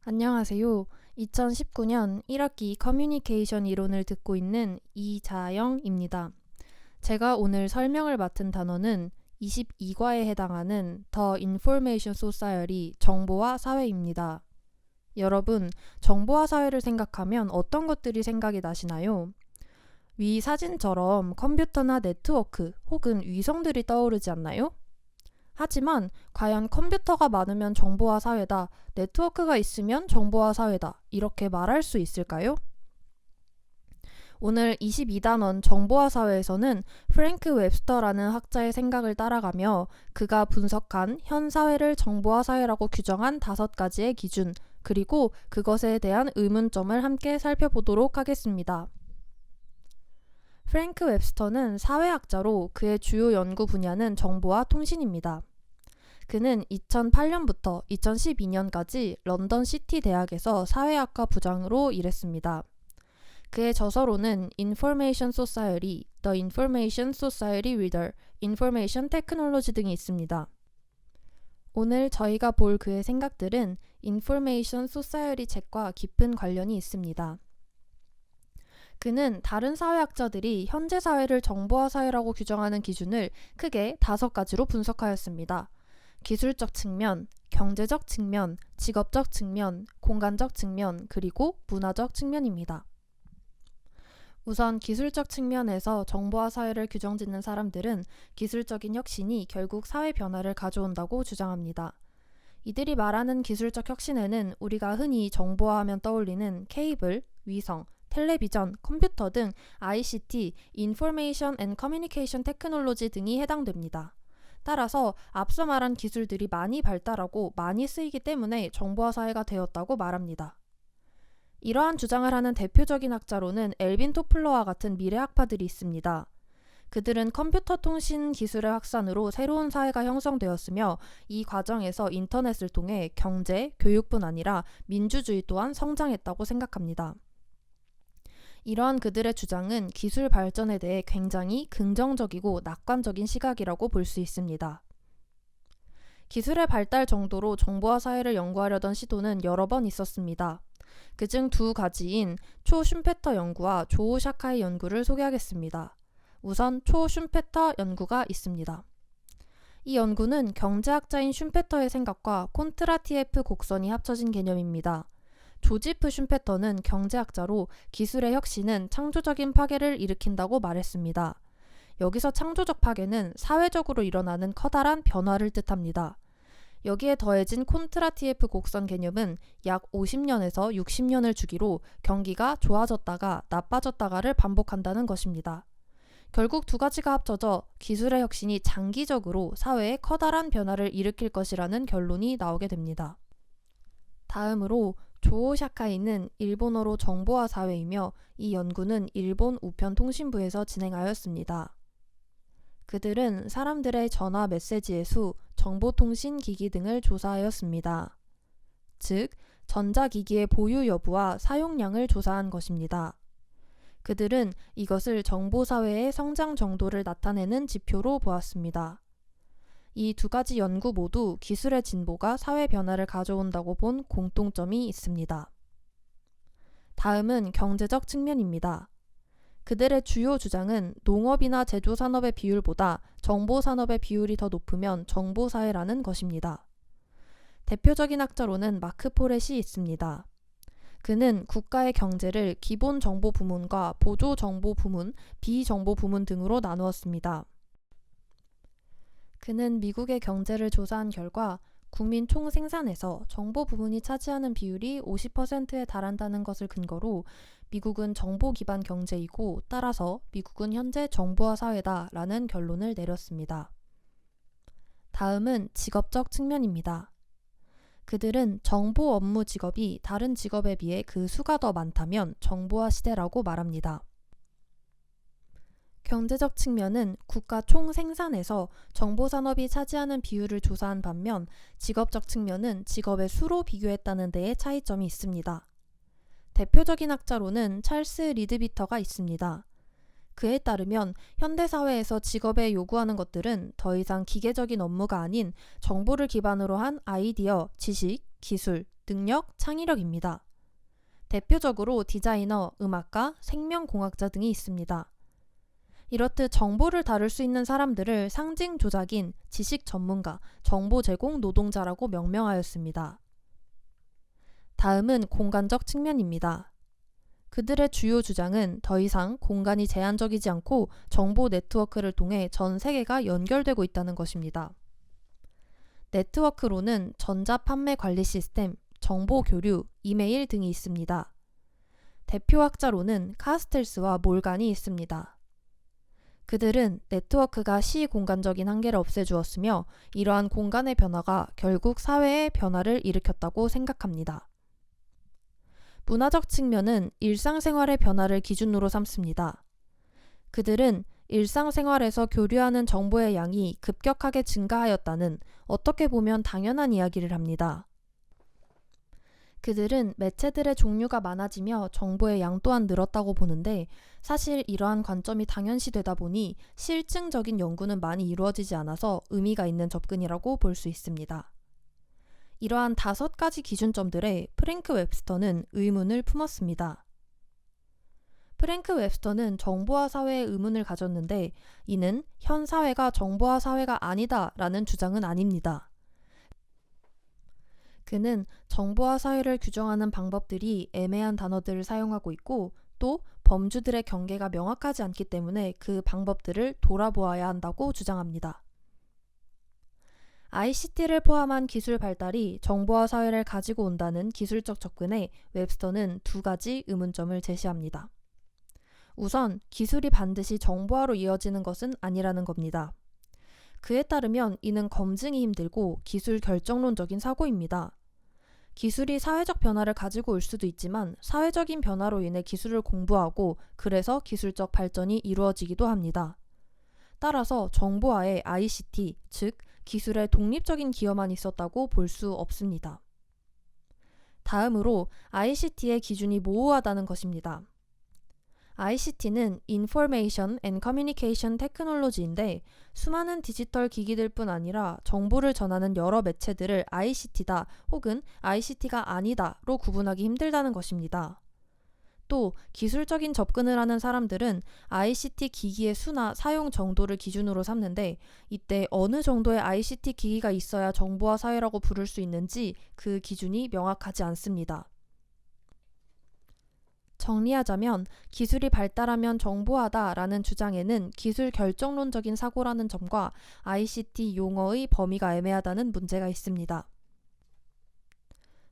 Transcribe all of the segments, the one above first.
안녕하세요. 2019년 1학기 커뮤니케이션 이론을 듣고 있는 이자영입니다. 제가 오늘 설명을 맡은 단어는 22과에 해당하는 The Information Society, 정보화 사회입니다. 여러분, 정보화 사회를 생각하면 어떤 것들이 생각이 나시나요? 위 사진처럼 컴퓨터나 네트워크 혹은 위성들이 떠오르지 않나요? 하지만 과연 컴퓨터가 많으면 정보화 사회다, 네트워크가 있으면 정보화 사회다, 이렇게 말할 수 있을까요? 오늘 22단원 정보화 사회에서는 프랭크 웹스터라는 학자의 생각을 따라가며 그가 분석한 현 사회를 정보화 사회라고 규정한 5가지의 기준, 그리고 그것에 대한 의문점을 함께 살펴보도록 하겠습니다. 프랭크 웹스터는 사회학자로 그의 주요 연구 분야는 정보와 통신입니다. 그는 2008년부터 2012년까지 런던 시티 대학에서 사회학과 부장으로 일했습니다. 그의 저서로는 Information Society, The Information Society Reader, Information Technology 등이 있습니다. 오늘 저희가 볼 그의 생각들은 Information Society 책과 깊은 관련이 있습니다. 그는 다른 사회학자들이 현재 사회를 정보화 사회라고 규정하는 기준을 크게 5가지로 분석하였습니다. 기술적 측면, 경제적 측면, 직업적 측면, 공간적 측면, 그리고 문화적 측면입니다. 우선 기술적 측면에서 정보화 사회를 규정짓는 사람들은 기술적인 혁신이 결국 사회 변화를 가져온다고 주장합니다. 이들이 말하는 기술적 혁신에는 우리가 흔히 정보화하면 떠올리는 케이블, 위성, 텔레비전, 컴퓨터 등 ICT, Information and Communication Technology 등이 해당됩니다. 따라서 앞서 말한 기술들이 많이 발달하고 많이 쓰이기 때문에 정보화 사회가 되었다고 말합니다. 이러한 주장을 하는 대표적인 학자로는 엘빈 토플러와 같은 미래학파들이 있습니다. 그들은 컴퓨터 통신 기술의 확산으로 새로운 사회가 형성되었으며 이 과정에서 인터넷을 통해 경제, 교육뿐 아니라 민주주의 또한 성장했다고 생각합니다. 이러한 그들의 주장은 기술 발전에 대해 굉장히 긍정적이고 낙관적인 시각이라고 볼 수 있습니다. 기술의 발달 정도로 정보화 사회를 연구하려던 시도는 여러 번 있었습니다. 그중 2가지인 초 슌페터 연구와 조오 샤카이 연구를 소개하겠습니다. 우선 초 슌페터 연구가 있습니다. 이 연구는 경제학자인 슌페터의 생각과 콘트라티에프 곡선이 합쳐진 개념입니다. 조지프 슌페터는 경제학자로 기술의 혁신은 창조적인 파괴를 일으킨다고 말했습니다. 여기서 창조적 파괴는 사회적으로 일어나는 커다란 변화를 뜻합니다. 여기에 더해진 콘트라티에프 곡선 개념은 약 50년에서 60년을 주기로 경기가 좋아졌다가 나빠졌다가를 반복한다는 것입니다. 결국 2가지가 합쳐져 기술의 혁신이 장기적으로 사회에 커다란 변화를 일으킬 것이라는 결론이 나오게 됩니다. 다음으로 조오 샤카이는 일본어로 정보화 사회이며 이 연구는 일본 우편통신부에서 진행하였습니다. 그들은 사람들의 전화 메시지의 수, 정보통신 기기 등을 조사하였습니다. 즉, 전자기기의 보유 여부와 사용량을 조사한 것입니다. 그들은 이것을 정보사회의 성장 정도를 나타내는 지표로 보았습니다. 이 2가지 연구 모두 기술의 진보가 사회 변화를 가져온다고 본 공통점이 있습니다. 다음은 경제적 측면입니다. 그들의 주요 주장은 농업이나 제조산업의 비율보다 정보산업의 비율이 더 높으면 정보사회라는 것입니다. 대표적인 학자로는 마크 포렛이 있습니다. 그는 국가의 경제를 기본정보 부문과 보조정보 부문, 비정보 부문 등으로 나누었습니다. 그는 미국의 경제를 조사한 결과 국민 총생산에서 정보 부문이 차지하는 비율이 50%에 달한다는 것을 근거로 미국은 정보 기반 경제이고 따라서 미국은 현재 정보화 사회다라는 결론을 내렸습니다. 다음은 직업적 측면입니다. 그들은 정보 업무 직업이 다른 직업에 비해 그 수가 더 많다면 정보화 시대라고 말합니다. 경제적 측면은 국가 총생산에서 정보산업이 차지하는 비율을 조사한 반면 직업적 측면은 직업의 수로 비교했다는 데에 차이점이 있습니다. 대표적인 학자로는 찰스 리드비터가 있습니다. 그에 따르면 현대사회에서 직업에 요구하는 것들은 더 이상 기계적인 업무가 아닌 정보를 기반으로 한 아이디어, 지식, 기술, 능력, 창의력입니다. 대표적으로 디자이너, 음악가, 생명공학자 등이 있습니다. 이렇듯 정보를 다룰 수 있는 사람들을 상징 조작인, 지식 전문가, 정보 제공 노동자라고 명명하였습니다. 다음은 공간적 측면입니다. 그들의 주요 주장은 더 이상 공간이 제한적이지 않고 정보 네트워크를 통해 전 세계가 연결되고 있다는 것입니다. 네트워크로는 전자 판매 관리 시스템, 정보 교류, 이메일 등이 있습니다. 대표 학자로는 카스텔스와 몰간이 있습니다. 그들은 네트워크가 시공간적인 한계를 없애주었으며 이러한 공간의 변화가 결국 사회의 변화를 일으켰다고 생각합니다. 문화적 측면은 일상생활의 변화를 기준으로 삼습니다. 그들은 일상생활에서 교류하는 정보의 양이 급격하게 증가하였다는 어떻게 보면 당연한 이야기를 합니다. 그들은 매체들의 종류가 많아지며 정보의 양 또한 늘었다고 보는데 사실 이러한 관점이 당연시되다 보니 실증적인 연구는 많이 이루어지지 않아서 의미가 있는 접근이라고 볼 수 있습니다. 이러한 5가지 기준점들에 프랭크 웹스터는 의문을 품었습니다. 프랭크 웹스터는 정보화 사회에 의문을 가졌는데 이는 현 사회가 정보화 사회가 아니다 라는 주장은 아닙니다. 그는 정보화 사회를 규정하는 방법들이 애매한 단어들을 사용하고 있고 또 범주들의 경계가 명확하지 않기 때문에 그 방법들을 돌아보아야 한다고 주장합니다. ICT를 포함한 기술 발달이 정보화 사회를 가지고 온다는 기술적 접근에 웹스터는 2가지 의문점을 제시합니다. 우선 기술이 반드시 정보화로 이어지는 것은 아니라는 겁니다. 그에 따르면 이는 검증이 힘들고 기술 결정론적인 사고입니다. 기술이 사회적 변화를 가지고 올 수도 있지만 사회적인 변화로 인해 기술을 공부하고 그래서 기술적 발전이 이루어지기도 합니다. 따라서 정보화에 ICT, 즉 기술의 독립적인 기여만 있었다고 볼 수 없습니다. 다음으로 ICT의 기준이 모호하다는 것입니다. ICT는 Information and Communication Technology인데 수많은 디지털 기기들 뿐 아니라 정보를 전하는 여러 매체들을 ICT다 혹은 ICT가 아니다로 구분하기 힘들다는 것입니다. 또 기술적인 접근을 하는 사람들은 ICT 기기의 수나 사용 정도를 기준으로 삼는데 이때 어느 정도의 ICT 기기가 있어야 정보화 사회라고 부를 수 있는지 그 기준이 명확하지 않습니다. 정리하자면 기술이 발달하면 정보화다라는 주장에는 기술 결정론적인 사고라는 점과 ICT 용어의 범위가 애매하다는 문제가 있습니다.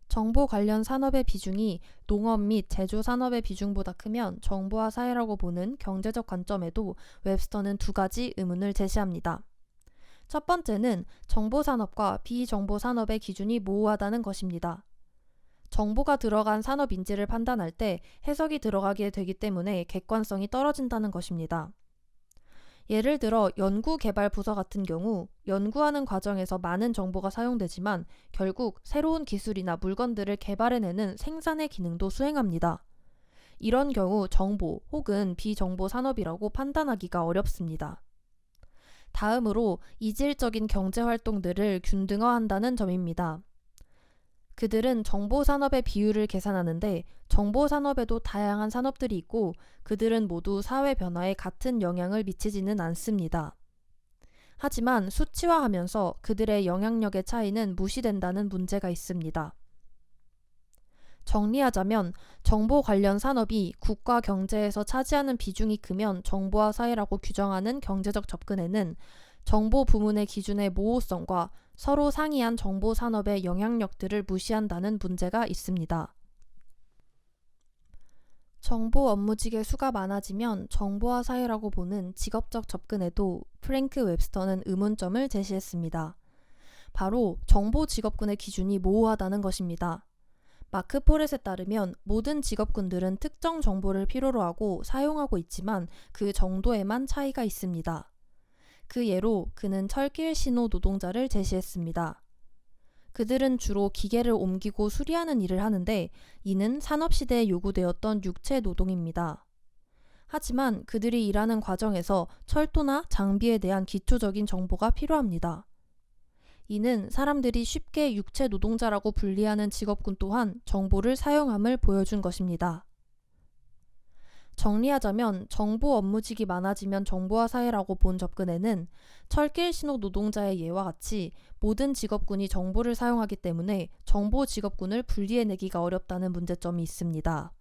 정보 관련 산업의 비중이 농업 및 제조 산업의 비중보다 크면 정보화 사회라고 보는 경제적 관점에도 웹스터는 2가지 의문을 제시합니다. 첫 번째는 정보 산업과 비정보 산업의 기준이 모호하다는 것입니다. 정보가 들어간 산업인지를 판단할 때 해석이 들어가게 되기 때문에 객관성이 떨어진다는 것입니다. 예를 들어 연구개발 부서 같은 경우 연구하는 과정에서 많은 정보가 사용되지만 결국 새로운 기술이나 물건들을 개발해내는 생산의 기능도 수행합니다. 이런 경우 정보 혹은 비정보 산업이라고 판단하기가 어렵습니다. 다음으로 이질적인 경제활동들을 균등화한다는 점입니다. 그들은 정보산업의 비율을 계산하는데 정보산업에도 다양한 산업들이 있고 그들은 모두 사회 변화에 같은 영향을 미치지는 않습니다. 하지만 수치화하면서 그들의 영향력의 차이는 무시된다는 문제가 있습니다. 정리하자면 정보 관련 산업이 국가 경제에서 차지하는 비중이 크면 정보화 사회라고 규정하는 경제적 접근에는 정보 부문의 기준의 모호성과 서로 상이한 정보 산업의 영향력들을 무시한다는 문제가 있습니다. 정보 업무직의 수가 많아지면 정보화 사회라고 보는 직업적 접근에도 프랭크 웹스터는 의문점을 제시했습니다. 바로 정보 직업군의 기준이 모호하다는 것입니다. 마크 포렛에 따르면 모든 직업군들은 특정 정보를 필요로 하고 사용하고 있지만 그 정도에만 차이가 있습니다. 그 예로 그는 철길 신호 노동자를 제시했습니다. 그들은 주로 기계를 옮기고 수리하는 일을 하는데 이는 산업시대에 요구되었던 육체 노동입니다. 하지만 그들이 일하는 과정에서 철도나 장비에 대한 기초적인 정보가 필요합니다. 이는 사람들이 쉽게 육체 노동자라고 분리하는 직업군 또한 정보를 사용함을 보여준 것입니다. 정리하자면 정보 업무직이 많아지면 정보화 사회라고 본 접근에는 철길 신호 노동자의 예와 같이 모든 직업군이 정보를 사용하기 때문에 정보 직업군을 분리해내기가 어렵다는 문제점이 있습니다.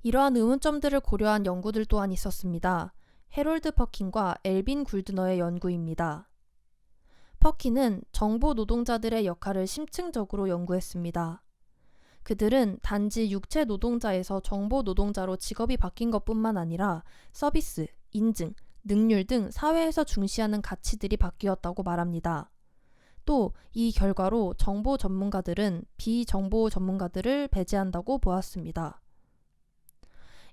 이러한 의문점들을 고려한 연구들 또한 있었습니다. 해롤드 퍼킨과 엘빈 굴드너의 연구입니다. 퍼킨은 정보 노동자들의 역할을 심층적으로 연구했습니다. 그들은 단지 육체 노동자에서 정보 노동자로 직업이 바뀐 것뿐만 아니라 서비스, 인증, 능률 등 사회에서 중시하는 가치들이 바뀌었다고 말합니다. 또 이 결과로 정보 전문가들은 비정보 전문가들을 배제한다고 보았습니다.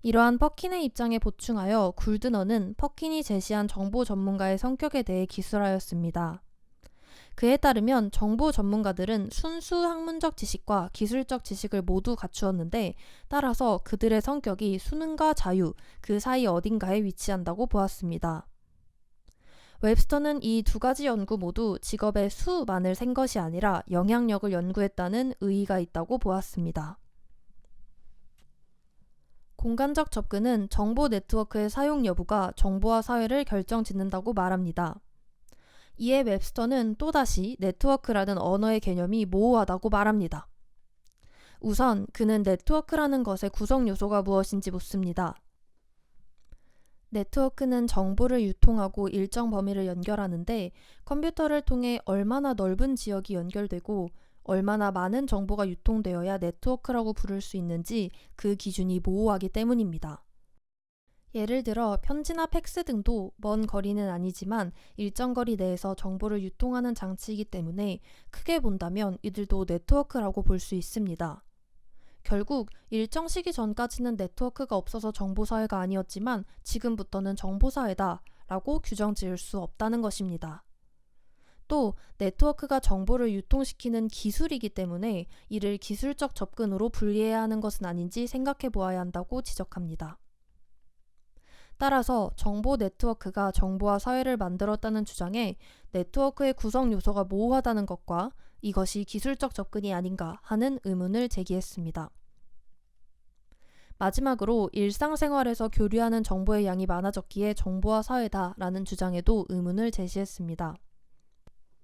이러한 퍼킨의 입장에 보충하여 굴드너는 퍼킨이 제시한 정보 전문가의 성격에 대해 기술하였습니다. 그에 따르면 정보 전문가들은 순수 학문적 지식과 기술적 지식을 모두 갖추었는데 따라서 그들의 성격이 수능과 자유, 그 사이 어딘가에 위치한다고 보았습니다. 웹스터는 이 두 가지 연구 모두 직업의 수만을 센 것이 아니라 영향력을 연구했다는 의의가 있다고 보았습니다. 공간적 접근은 정보 네트워크의 사용 여부가 정보화 사회를 결정짓는다고 말합니다. 이에 웹스터는 또다시 네트워크라는 언어의 개념이 모호하다고 말합니다. 우선 그는 네트워크라는 것의 구성 요소가 무엇인지 묻습니다. 네트워크는 정보를 유통하고 일정 범위를 연결하는데 컴퓨터를 통해 얼마나 넓은 지역이 연결되고 얼마나 많은 정보가 유통되어야 네트워크라고 부를 수 있는지 그 기준이 모호하기 때문입니다. 예를 들어 편지나 팩스 등도 먼 거리는 아니지만 일정 거리 내에서 정보를 유통하는 장치이기 때문에 크게 본다면 이들도 네트워크라고 볼 수 있습니다. 결국 일정 시기 전까지는 네트워크가 없어서 정보사회가 아니었지만 지금부터는 정보사회다 라고 규정 지을 수 없다는 것입니다. 또 네트워크가 정보를 유통시키는 기술이기 때문에 이를 기술적 접근으로 분리해야 하는 것은 아닌지 생각해 보아야 한다고 지적합니다. 따라서 정보 네트워크가 정보화 사회를 만들었다는 주장에 네트워크의 구성 요소가 모호하다는 것과 이것이 기술적 접근이 아닌가 하는 의문을 제기했습니다. 마지막으로 일상생활에서 교류하는 정보의 양이 많아졌기에 정보화 사회다라는 주장에도 의문을 제시했습니다.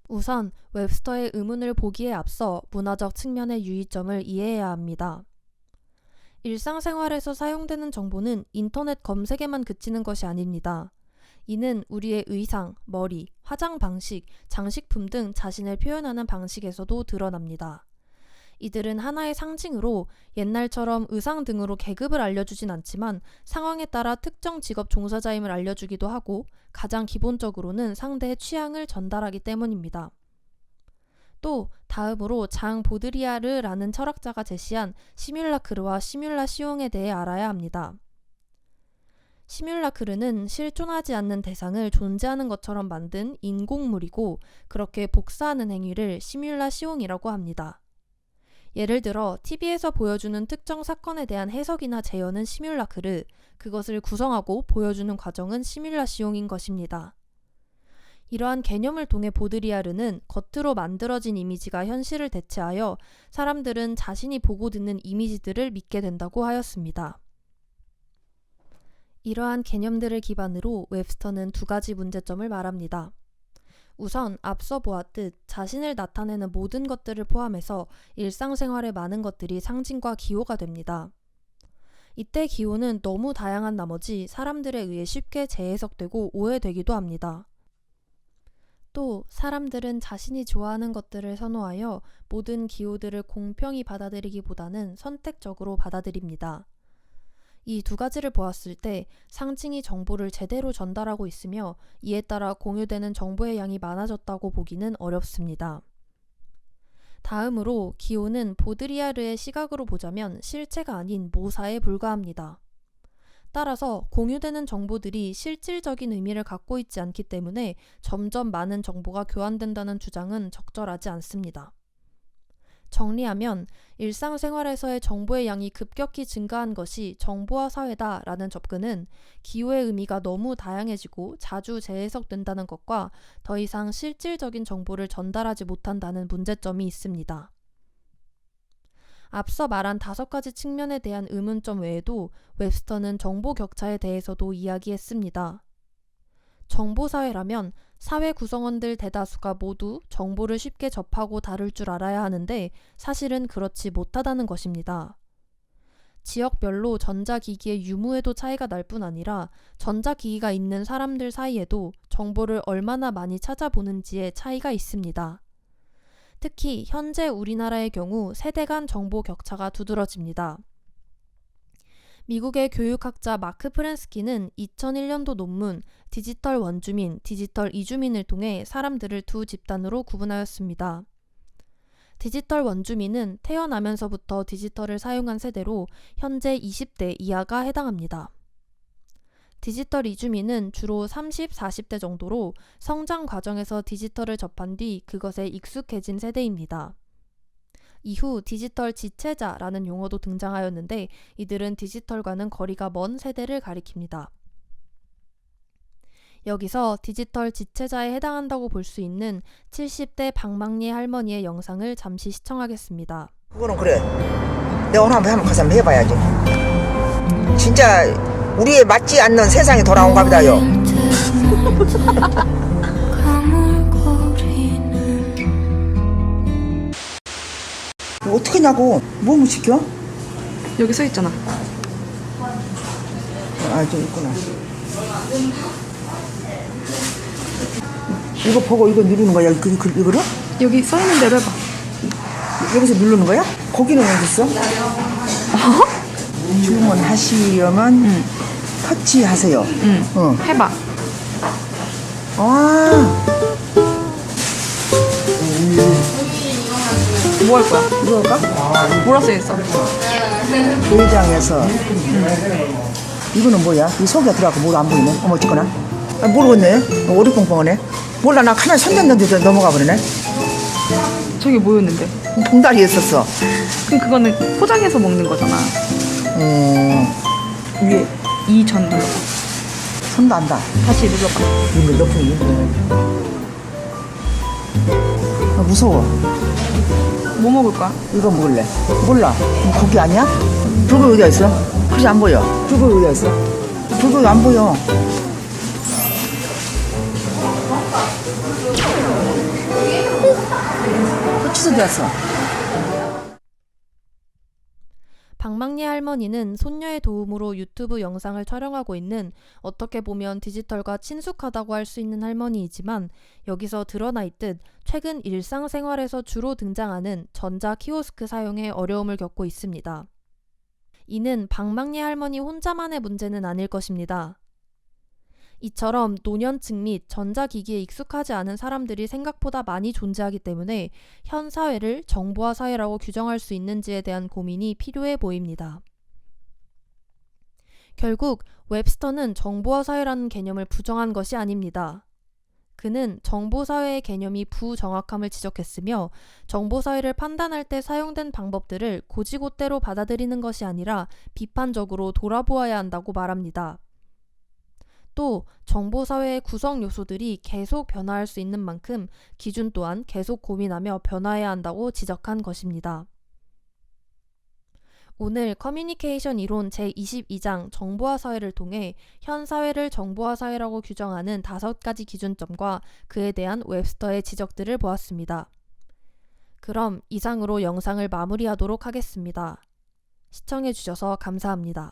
우선 웹스터의 의문을 보기에 앞서 문화적 측면의 유의점을 이해해야 합니다. 일상생활에서 사용되는 정보는 인터넷 검색에만 그치는 것이 아닙니다. 이는 우리의 의상, 머리, 화장 방식, 장식품 등 자신을 표현하는 방식에서도 드러납니다. 이들은 하나의 상징으로 옛날처럼 의상 등으로 계급을 알려주진 않지만 상황에 따라 특정 직업 종사자임을 알려주기도 하고 가장 기본적으로는 상대의 취향을 전달하기 때문입니다. 또 다음으로 장 보드리아르라는 철학자가 제시한 시뮬라크르와 시뮬라시옹에 대해 알아야 합니다. 시뮬라크르는 실존하지 않는 대상을 존재하는 것처럼 만든 인공물이고 그렇게 복사하는 행위를 시뮬라시옹이라고 합니다. 예를 들어 TV에서 보여주는 특정 사건에 대한 해석이나 재현은 시뮬라크르, 그것을 구성하고 보여주는 과정은 시뮬라시옹인 것입니다. 이러한 개념을 통해 보드리아르는 겉으로 만들어진 이미지가 현실을 대체하여 사람들은 자신이 보고 듣는 이미지들을 믿게 된다고 하였습니다. 이러한 개념들을 기반으로 웹스터는 두 가지 문제점을 말합니다. 우선 앞서 보았듯 자신을 나타내는 모든 것들을 포함해서 일상생활의 많은 것들이 상징과 기호가 됩니다. 이때 기호는 너무 다양한 나머지 사람들에 의해 쉽게 재해석되고 오해되기도 합니다. 또 사람들은 자신이 좋아하는 것들을 선호하여 모든 기호들을 공평히 받아들이기보다는 선택적으로 받아들입니다. 이 두 가지를 보았을 때 상징이 정보를 제대로 전달하고 있으며 이에 따라 공유되는 정보의 양이 많아졌다고 보기는 어렵습니다. 다음으로 기호는 보드리아르의 시각으로 보자면 실체가 아닌 모사에 불과합니다. 따라서 공유되는 정보들이 실질적인 의미를 갖고 있지 않기 때문에 점점 많은 정보가 교환된다는 주장은 적절하지 않습니다. 정리하면 일상생활에서의 정보의 양이 급격히 증가한 것이 정보화 사회다라는 접근은 기호의 의미가 너무 다양해지고 자주 재해석된다는 것과 더 이상 실질적인 정보를 전달하지 못한다는 문제점이 있습니다. 앞서 말한 5가지 측면에 대한 의문점 외에도 웹스터는 정보 격차에 대해서도 이야기했습니다. 정보사회라면 사회 구성원들 대다수가 모두 정보를 쉽게 접하고 다룰 줄 알아야 하는데 사실은 그렇지 못하다는 것입니다. 지역별로 전자기기의 유무에도 차이가 날 뿐 아니라 전자기기가 있는 사람들 사이에도 정보를 얼마나 많이 찾아보는지에 차이가 있습니다. 특히 현재 우리나라의 경우 세대 간 정보 격차가 두드러집니다. 미국의 교육학자 마크 프렌스키는 2001년도 논문 디지털 원주민, 디지털 이주민을 통해 사람들을 두 집단으로 구분하였습니다. 디지털 원주민은 태어나면서부터 디지털을 사용한 세대로 현재 20대 이하가 해당합니다. 디지털 이주민은 주로 30, 40대 정도로 성장 과정에서 디지털을 접한 뒤 그것에 익숙해진 세대입니다. 이후 디지털 지체자라는 용어도 등장하였는데 이들은 디지털과는 거리가 먼 세대를 가리킵니다. 여기서 디지털 지체자에 해당한다고 볼 수 있는 70대 방망리 할머니의 영상을 잠시 시청하겠습니다. 그거는 그래. 내가 오늘 한번 가서 한번 해봐야지. 진짜 우리에 맞지 않는 세상이 돌아온가 보다요. 어떡하냐고. 뭐 시켜? 여기 써 있잖아. 아, 저 있구나. 이거 보고 이거 누르는 거야? 이거를? 여기 써 있는 대로 해봐. 여기서 누르는 거야? 거기는 어디 있어? 주문하시려면 터치하세요. 해봐. 아, 뭐 할 거야? 이거 할까? 뭐라 써 있어? 대장에서 이거는 뭐야? 이 속에 들어가고 뭘 안 보이네? 어머 어쨌거나 모르겠네. 오리뽕뽕하네. 몰라. 나 가만히 손댔는데 넘어가 버리네. 저기 뭐였는데? 봉다리였었어. 그럼 그거는 포장해서 먹는 거잖아. 위에 이 전 눌러봐. 손도 안다. 다시 눌러봐. 이거 높은 거. 무서워. 뭐 먹을 거야? 이거 먹을래. 몰라. 고기 아니야? 불고기 어디가 있어? 글씨 안 보여. 불고기 어디가 있어? 불고기 안 보여. 터치서 되었어. 방망리 할머니는 손녀의 도움으로 유튜브 영상을 촬영하고 있는 어떻게 보면 디지털과 친숙하다고 할 수 있는 할머니이지만 여기서 드러나 있듯 최근 일상생활에서 주로 등장하는 전자 키오스크 사용에 어려움을 겪고 있습니다. 이는 방망리 할머니 혼자만의 문제는 아닐 것입니다. 이처럼 노년층 및 전자기기에 익숙하지 않은 사람들이 생각보다 많이 존재하기 때문에 현 사회를 정보화 사회라고 규정할 수 있는지에 대한 고민이 필요해 보입니다. 결국 웹스터는 정보화 사회라는 개념을 부정한 것이 아닙니다. 그는 정보사회의 개념이 부정확함을 지적했으며 정보사회를 판단할 때 사용된 방법들을 고지고대로 받아들이는 것이 아니라 비판적으로 돌아보아야 한다고 말합니다. 또 정보사회의 구성 요소들이 계속 변화할 수 있는 만큼 기준 또한 계속 고민하며 변화해야 한다고 지적한 것입니다. 오늘 커뮤니케이션 이론 제22장 정보화 사회를 통해 현 사회를 정보화 사회라고 규정하는 5가지 기준점과 그에 대한 웹스터의 지적들을 보았습니다. 그럼 이상으로 영상을 마무리하도록 하겠습니다. 시청해주셔서 감사합니다.